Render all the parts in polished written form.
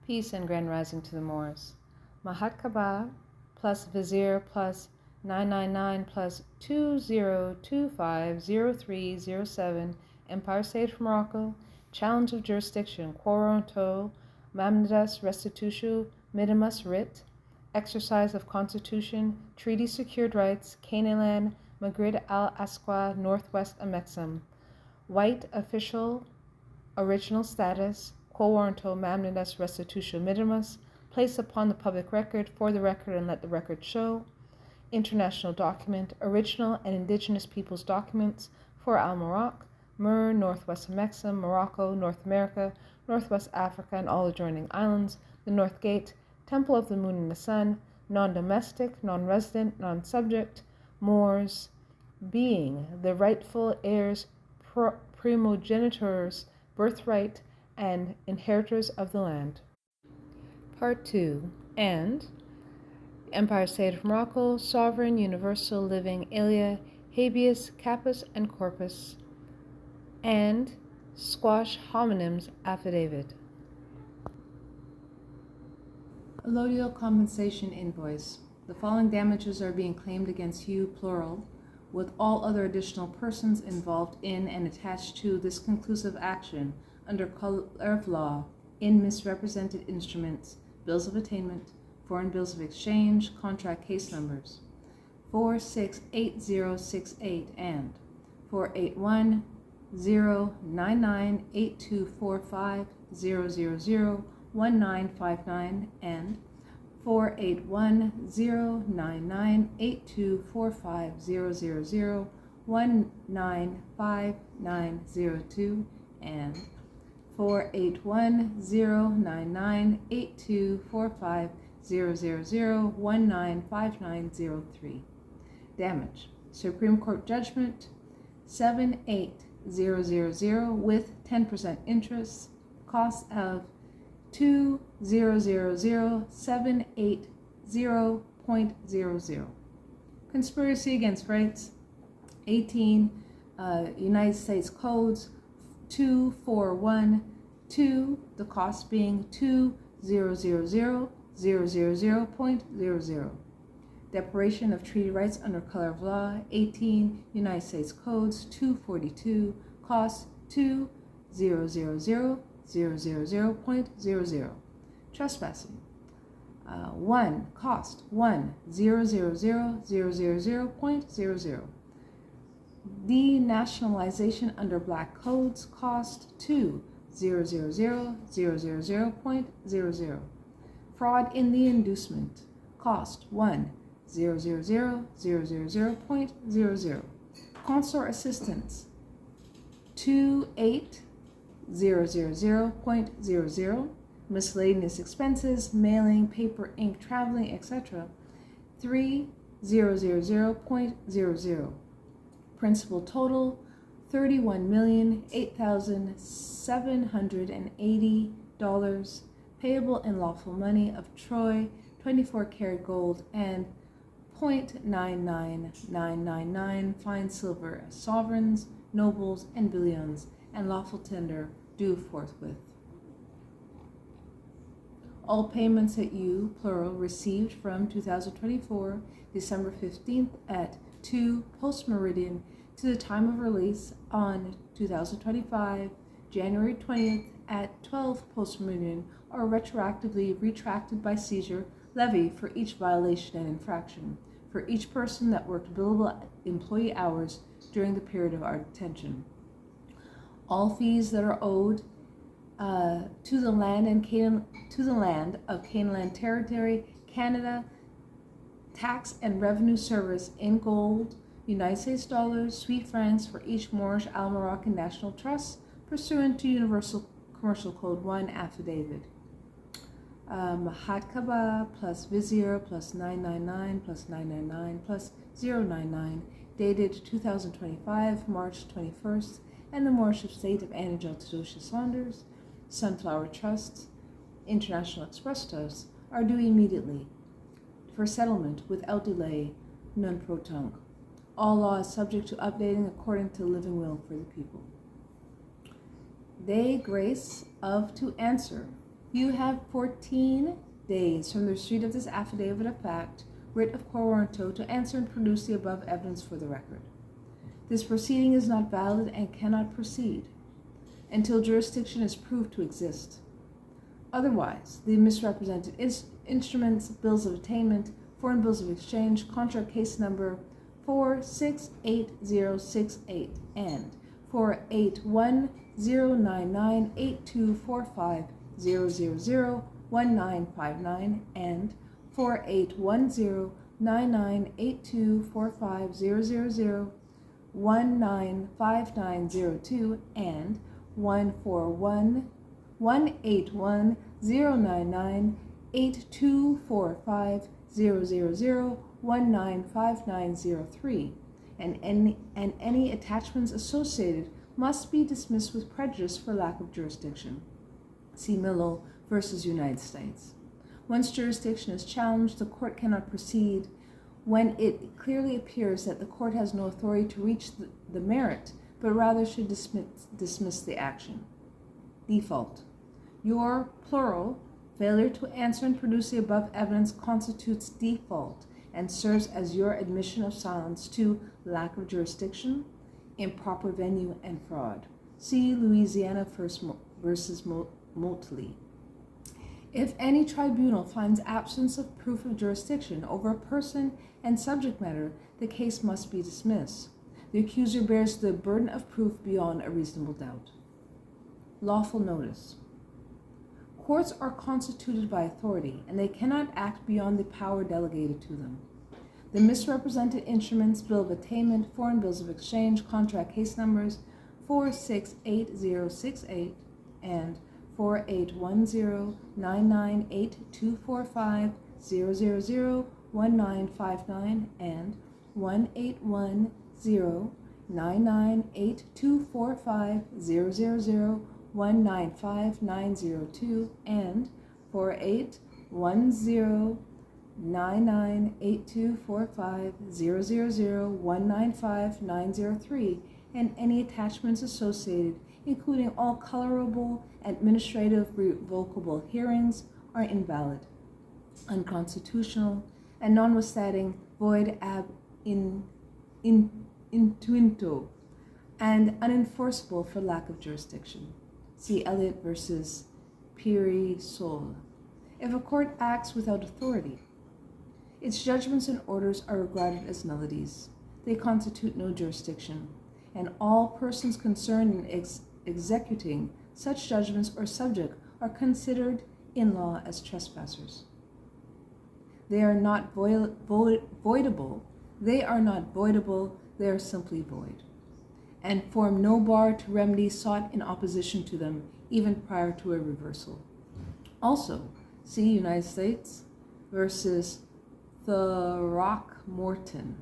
Peace and grand rising to the Moors. maatkabba+vizer plus 999 plus 20250307, Empire State of Morocco, challenge of jurisdiction, Quo Warranto, Mandamus, Restitutio, Mittimus, Writ, exercise of constitution, treaty secured rights, Canaanland, Maghrib Aqsa, Northwest Amexem, white official, original status, Quo Warranto, Mandamus, Restitutio, Mittimus, place upon the public record, for the record and let the record show, international document, original and indigenous peoples documents for Moroc, Muur, Northwest Amexem, Morocco, North America, Northwest Africa, and all adjoining islands, the North Gate, Temple of the Moon and the Sun, non-domestic, non-resident, non-subject, Moors, being the rightful heirs, primogenitors, birthright, and inheritors of the land. Part 2. And Empire State of Morocco, sovereign, universal, living, alia, habeas, capitus, and corpus, and quash homonyms affidavit. Allodial compensation invoice. The following damages are being claimed against you, plural, with all other additional persons involved in and attached to this conclusive action under color of law, in misrepresented instruments, bills of attainment, foreign bills of exchange, contract case numbers 468068 and 48109982450001959 and 4810998245000195902 and 4810998245000195903. Damage. Supreme Court Judgment 78000 with 10% interest. Cost of 2000780.00. Conspiracy against rights 18 United States Codes 2412, the cost being 2000000.00. Deprivation of treaty rights under color of law 18 United States Codes 242, cost 2000000.00. Trespassing 1, cost 1000000.00. Denationalization under black codes, cost 2000000.00. Fraud in the inducement, cost 1000000.00. Consular assistance 28000.00. Miscellaneous expenses, mailing, paper, ink, traveling, etc. 3000.00. Principal total $31,008,780, payable in lawful money of Troy, 24 karat gold, and 0.99999 fine silver as sovereigns, nobles, and billions, and lawful tender due forthwith. All payments that you, plural, received from 2024, December 15th at 2 post-meridian to the time of release on 2025, January 20th at 12 post-meridian are retroactively retracted by seizure levy for each violation and infraction for each person that worked billable employee hours during the period of our detention. All fees that are owed to the land of Canaanland Territory, Canada, tax and revenue service in gold, United States dollars, Swiss francs for each Moorish Al-Moroccan National Trust, pursuant to Universal Commercial Code 1 affidavit. maatkabba+vizer plus 999 plus 999 plus 099, dated 2025, March 21st, and the Moorish state of anagel, todochea, saunders, Sunflower Trusts, International Express Trusts are due immediately for settlement without delay, non pro tunc. All law is subject to updating according to the living will for the people. They grace of to answer You have 14 days from the receipt of this affidavit of fact, writ of Quo Warranto, to answer and produce the above evidence for the record. This proceeding is not valid and cannot proceed until jurisdiction is proved to exist. Otherwise, the misrepresented instruments, bills of attainment, foreign bills of exchange, contract case number 468068 and 4810998245001959 and 481099824500195902 and 141-181-099-8245-000-195903, and any attachments associated must be dismissed with prejudice for lack of jurisdiction. See Millo versus United States. Once jurisdiction is challenged, the court cannot proceed when it clearly appears that the court has no authority to reach the merit, but rather should dismiss the action. Default. Your, plural, failure to answer and produce the above evidence constitutes default and serves as your admission of silence to lack of jurisdiction, improper venue, and fraud. See Louisiana versus Motley. If any tribunal finds absence of proof of jurisdiction over a person and subject matter, the case must be dismissed. The accuser bears the burden of proof beyond a reasonable doubt. Lawful notice. Courts are constituted by authority, and they cannot act beyond the power delegated to them. The misrepresented instruments, bill of attainment, foreign bills of exchange, contract case numbers 468068 and 4810998245001959 and 1810998245000195902 and 48109982450000195903 and any attachments associated, including all colorable administrative revocable hearings, are invalid, unconstitutional, and notwithstanding void ab intuito, and unenforceable for lack of jurisdiction. See Elliott versus Piri Sol. If a court acts without authority, its judgments and orders are regarded as nullities. They constitute no jurisdiction, and all persons concerned in executing such judgments or subject are considered in law as trespassers. They are not voidable. They are not voidable. They are simply void, and form no bar to remedy sought in opposition to them, even prior to a reversal. Also, see United States versus Throckmorton.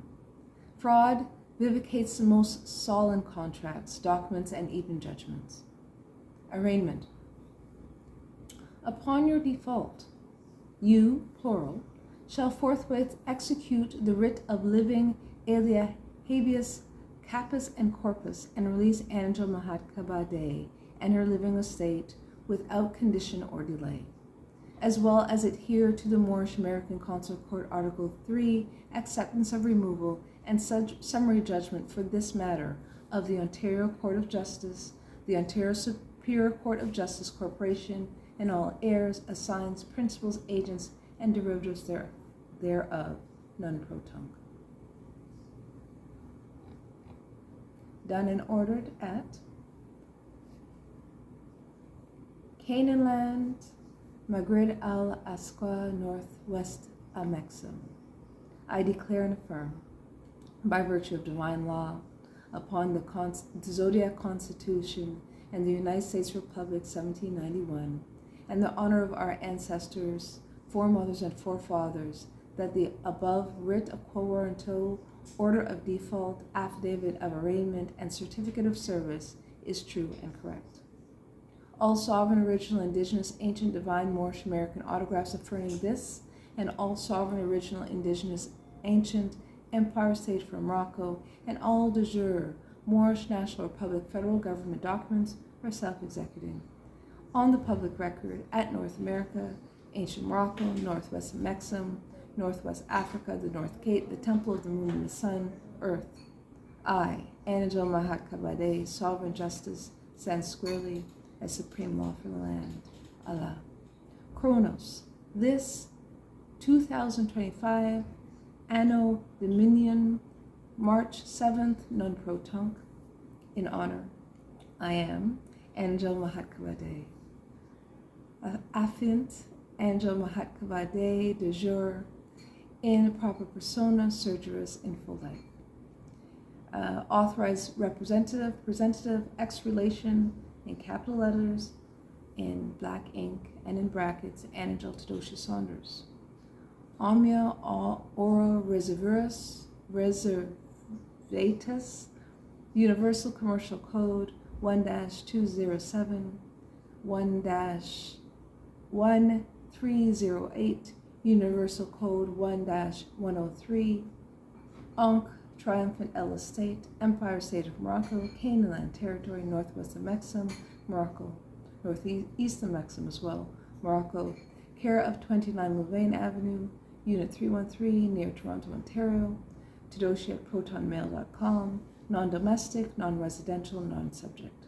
Fraud vivicates the most solemn contracts, documents, and even judgments. Arraignment. Upon your default, you, plural, shall forthwith execute the writ of living alia, habeas, capus, and corpus, and release Angel maatkabba+ and her living estate without condition or delay, as well as adhere to the Moorish American Consular Court Article 3, acceptance of removal and summary judgment for this matter of the Ontario Court of Justice, the Ontario Superior Court of Justice Corporation, and all heirs, assigns, principals, agents, and derivatives thereof, non pro tunc. Done and ordered at Canaanland, Maghrib Aqsa, Northwest Amexem. I declare and affirm, by virtue of divine law, upon the Zodiac Constitution and the United States Republic 1791, and the honor of our ancestors, foremothers, and forefathers, that the above writ of Quo Warranto, order of default, affidavit of arraignment, and certificate of service is true and correct. All sovereign, original, indigenous, ancient, divine, Moorish, American autographs affirming this, and all sovereign, original, indigenous, ancient, Empire State for Morocco, and all de jure Moorish National Republic federal government documents are self-executing. On the public record, at North America, ancient Morocco, northwest Amexem, northwest Africa, the North Cape, the Temple of the Moon and the Sun, Earth. I, anagel maatkabba+vizer, sovereign justice, stand squarely as supreme law for the land. Allah. Chronos. This 2025 Anno Dominion, March 7th, non pro tunc, in honor. I am anagel maatkabba+vizer. Afint, anagel maatkabba+vizer de jure, in proper persona, surgeris in full life. Authorized representative, ex relation, in capital letters, in black ink, and in brackets, anagel todochea saunders. Omnia ora reservatus, Universal Commercial Code 1-207, 1-1308, Universal Code 1-103, Ankh, Triumphant El Estate, Empire State of Morocco, Canaanland Territorie, Northwest Amexem, Morocco, Northeast Amexem as well, Morocco, care of 29 Louvain Avenue, Unit 313, near Toronto, Ontario, todochea@protonmail.com, non-domestic, non-residential, non-subject.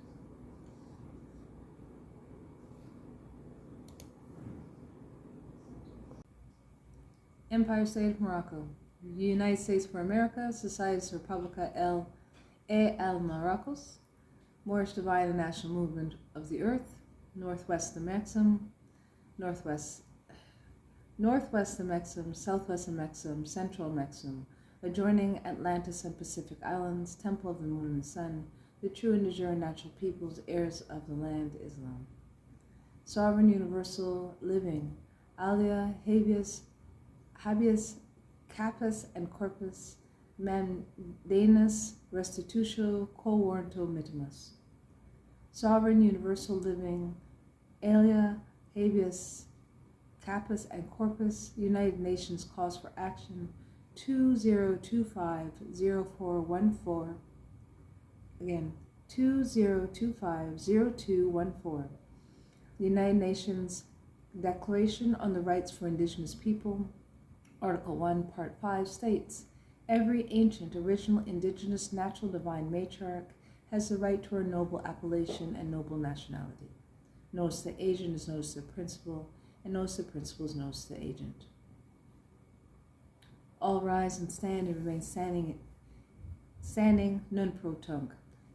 Empire State of Morocco, United States for America, Societas Republica el Marocos, Moorish Divine and National Movement of the Earth, Northwest Amexem, Northwest Amexem, Southwest Amexem, Central Amexem, adjoining Atlantis and Pacific Islands, Temple of the Moon and the Sun, the true and de jure natural peoples, heirs of the land, Islam. Sovereign, universal, living, alia, habeas, capitus, and corpus, Mandamus, Restitutio, Quo Warranto, Mittimus. Sovereign, universal, living, alia, habeas, capus, and corpus, United Nations Calls for Action 2025-0414. Again, 2025-0214. The United Nations Declaration on the Rights for Indigenous People, Article 1, Part 5 states, every ancient, original, indigenous, natural, divine matriarch has the right to a noble appellation and noble nationality. Notice the agent is notice the principal, and notice the principal is notice the agent. All rise and stand and remain standing, non pro tunc.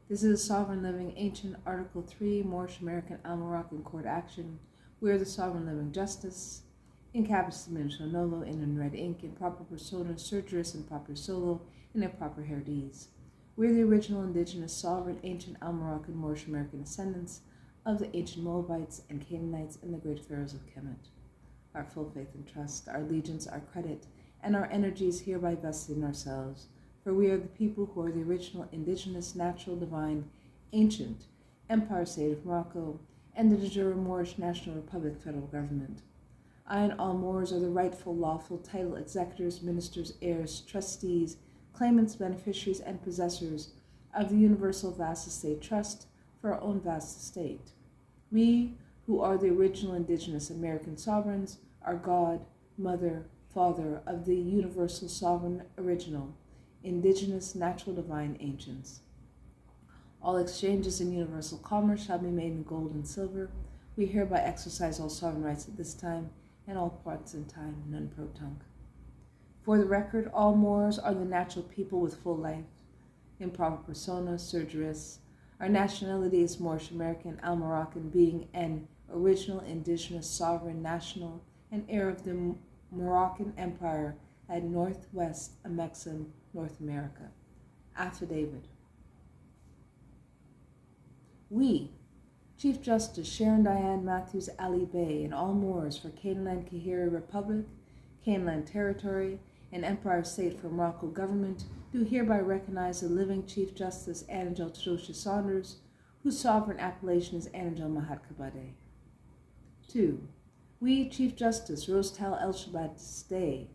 This is a sovereign living ancient Article 3 Moorish American Moroccan court action. We are the sovereign living justice. In capitus diminutio nolo, in red ink, in proper persona, surgeris, in proper solo, and in proper heredies. We are the original indigenous sovereign ancient Moroccan Moorish American descendants of the ancient Moabites and Canaanites and the great pharaohs of Kemet. Our full faith and trust, our allegiance, our credit, and our energies hereby vested in ourselves, for we are the people who are the original indigenous, natural, divine, ancient Empire State of Morocco and the de jure Moorish National Republic federal government. I and all Moors are the rightful, lawful, title executors, ministers, heirs, trustees, claimants, beneficiaries, and possessors of the Universal Vast Estate Trust for our own vast estate. We, who are the original indigenous American sovereigns, are God, Mother, Father of the universal sovereign original, indigenous, natural, divine ancients. All exchanges in universal commerce shall be made in gold and silver. We hereby exercise all sovereign rights at this time and all parts in time, non pro tunc. For the record, all Moors are the natural people with full life, in proper persona, surgeris. Our nationality is Moorish American, Moroccan, being an original indigenous sovereign national and heir of the Moroccan Empire at Northwest Amexem, North America. Affidavit. We, Chief Justice Sharon Diane Matthews Ali Bey, and all Moors for Canaanland Republic, Canaanland Territorie, and Empire State for Morocco government, do hereby recognize the living Chief Justice Anagel todochea Saunders, whose sovereign appellation is anagel maatkabba+vizer. 2. We, Chief Justice Rostal El-Shabazz-Day,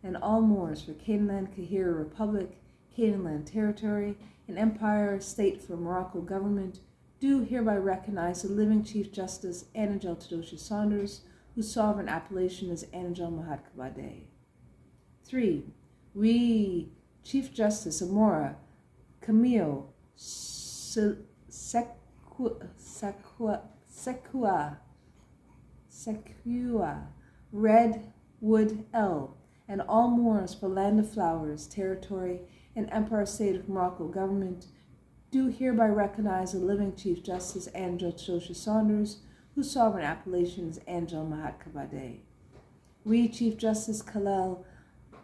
and all Moors for Canaanland Republic, Canaanland Territorie, and Empire State for Morocco government, do hereby recognize the living Chief Justice Anagel Todochea Saunders, whose sovereign appellation is anagel maatkabba+vizer. 3. We, Chief Justice Amora Camille Sequa Redwood L, and all Moors for Land of Flowers, Territorie, and Empire State of Morocco government, do hereby recognize the living Chief Justice Anagel Todochea Saunders, whose sovereign appellation is anagel maatkabba+vizer. We, Chief Justice Khalil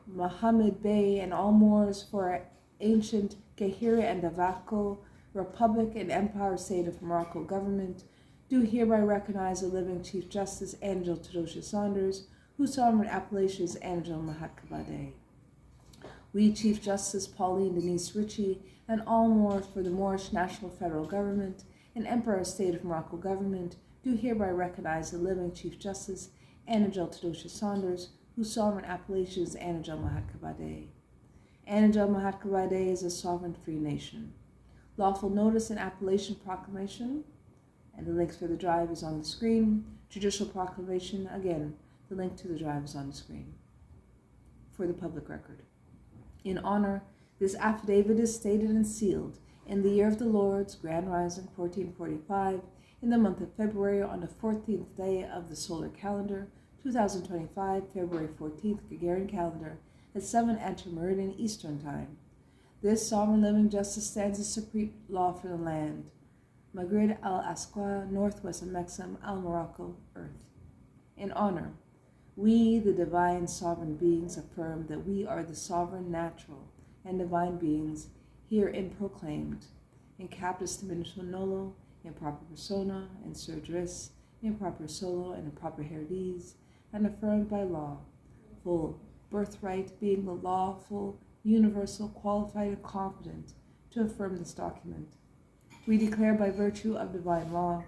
Mohammed Bey, and all Moors for ancient Kahira and Davako, Republic and Empire State of Morocco government, do hereby recognize the living Chief Justice Anagel Todochea Saunders, whose sovereign appellation is anagel maatkabba+vizer. We, Chief Justice Pauline Denise Ritchie, and all Moors for the Moorish National Federal Government and Empire State of Morocco government, do hereby recognize the living Chief Justice Anagel Todochea Saunders, whose sovereign appellation is anagel maatkabba+vizer. Anagel maatkabba+vizer is a sovereign free nation. Lawful notice and appellation proclamation, and the links for the drive is on the screen. Judicial proclamation, again, the link to the drive is on the screen. For the public record. In honor, this affidavit is stated and sealed in the year of the Lord's Grand Rising 1445, in the month of February, on the 14th day of the solar calendar, 2025, February 14th, Gregorian calendar, at 7 Antemeridian Eastern Time. This sovereign living justice stands as supreme law for the land. Maghrib al-Aqsa, Northwest Amexem, al-Morocco, Earth. In honor, we, the divine sovereign beings, affirm that we are the sovereign, natural, and divine beings herein proclaimed, in capitus diminutio nolo, in proper persona, in surgeris, in proper solo, and in proper herides, and affirmed by law, full birthright being the lawful, universal, qualified, and competent to affirm this document. We declare by virtue of divine law,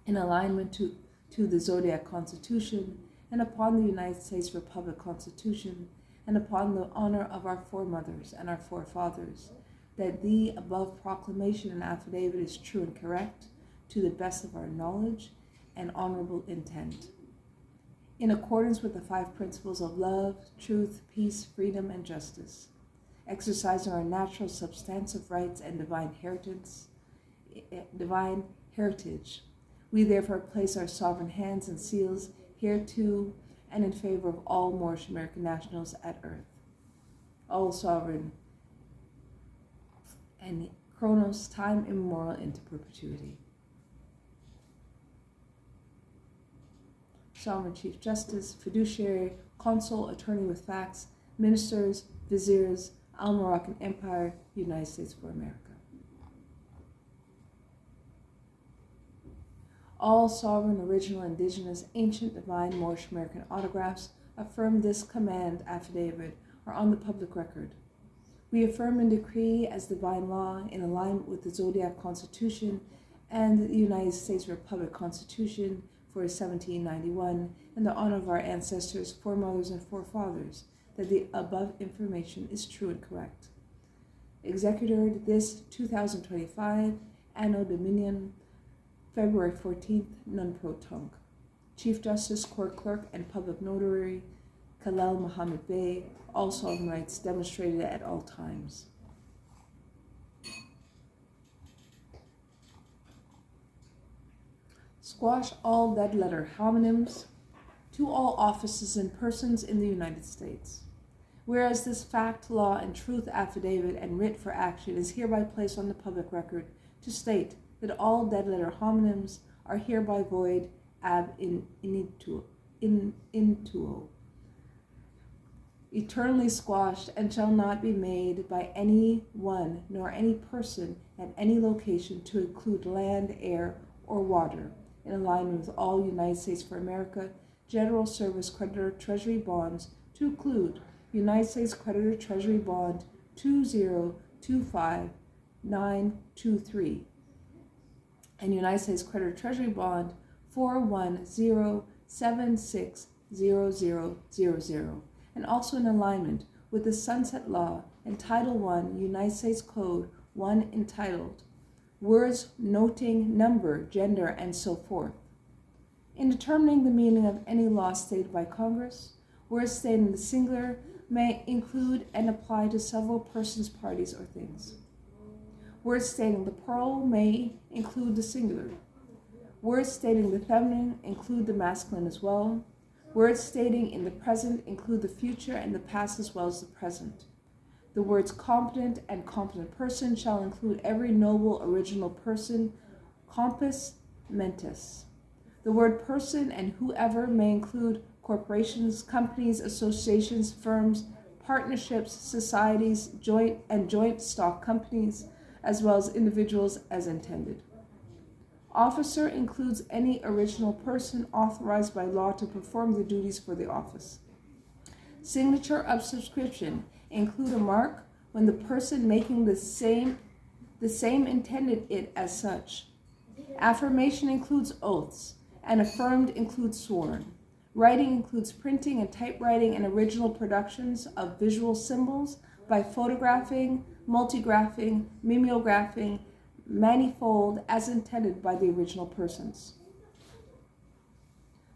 in alignment to the Zodiac Constitution, and upon the United States Republic Constitution, and upon the honor of our foremothers and our forefathers, that the above proclamation and affidavit is true and correct, to the best of our knowledge and honorable intent. In accordance with the 5 principles of love, truth, peace, freedom, and justice, exercising our natural substantive rights and divine heritage, we therefore place our sovereign hands and seals hereto and in favor of all Moorish American nationals at earth, all sovereign and chronos, time immemorial into perpetuity. Sovereign Chief Justice, fiduciary, consul, attorney with facts, ministers, viziers, Al-Moroccan Empire, United States of America. All sovereign, original, indigenous, ancient, divine, Moorish American autographs affirm this command affidavit are on the public record. We affirm and decree as divine law in alignment with the Zodiac Constitution and the United States Republic Constitution for 1791, in the honor of our ancestors, foremothers, and forefathers, that the above information is true and correct. Executored this 2025, Anno Dominion, February 14th, non pro tunc. Chief Justice, Court Clerk, and Public Notary, Khalil Mohammed Bey, all sovereign rights demonstrated at all times. Squash all dead letter homonyms to all offices and persons in the United States. Whereas this fact, law, and truth affidavit and writ for action is hereby placed on the public record to state that all dead letter homonyms are hereby void ab initio, eternally squashed, and shall not be made by any one nor any person at any location to include land, air, or water, in alignment with all United States for America General Service Creditor Treasury Bonds, to include United States Creditor Treasury Bond 2025923 and United States Creditor Treasury Bond 410760000, and also in alignment with the Sunset Law and Title I United States Code 1 entitled words noting number, gender, and so forth. In determining the meaning of any law stated by Congress, words stated in the singular may include and apply to several persons, parties, or things. Words stating the plural may include the singular. Words stating the feminine include the masculine as well. Words stating in the present include the future and the past as well as the present. The words competent and competent person shall include every noble original person, compos mentis. The word person and whoever may include corporations, companies, associations, firms, partnerships, societies, joint stock companies, as well as individuals as intended. Officer includes any original person authorized by law to perform the duties for the office. Signature of subscription include a mark when the person making the same intended it as such. Affirmation includes oaths, and affirmed includes sworn. Writing includes printing and typewriting and original productions of visual symbols by photographing, multigraphing, mimeographing, manifold as intended by the original persons.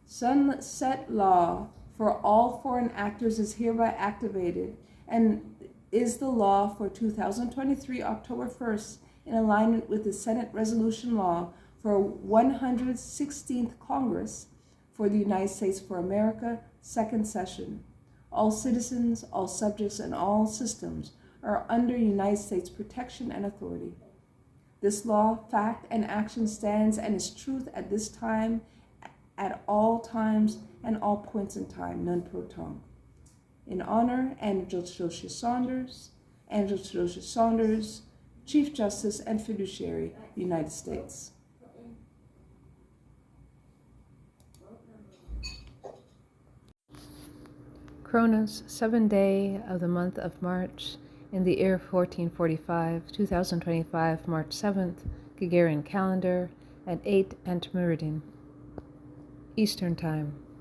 Sunset law for all foreign actors is hereby activated and is the law for 2023 October 1st in alignment with the Senate Resolution Law for 116th Congress for the United States for America, second session. All citizens, all subjects, and all systems are under United States protection and authority. This law, fact, and action stands and is truth at this time, at all times, and all points in time, non pro tonque. In honor, Angel Saunders, Chief Justice and Fiduciary, United States. Chronos, 7th day of the month of March, in the year 1445, 2025, March 7th, Gregorian calendar, at 8 Antimeridin, Eastern Time.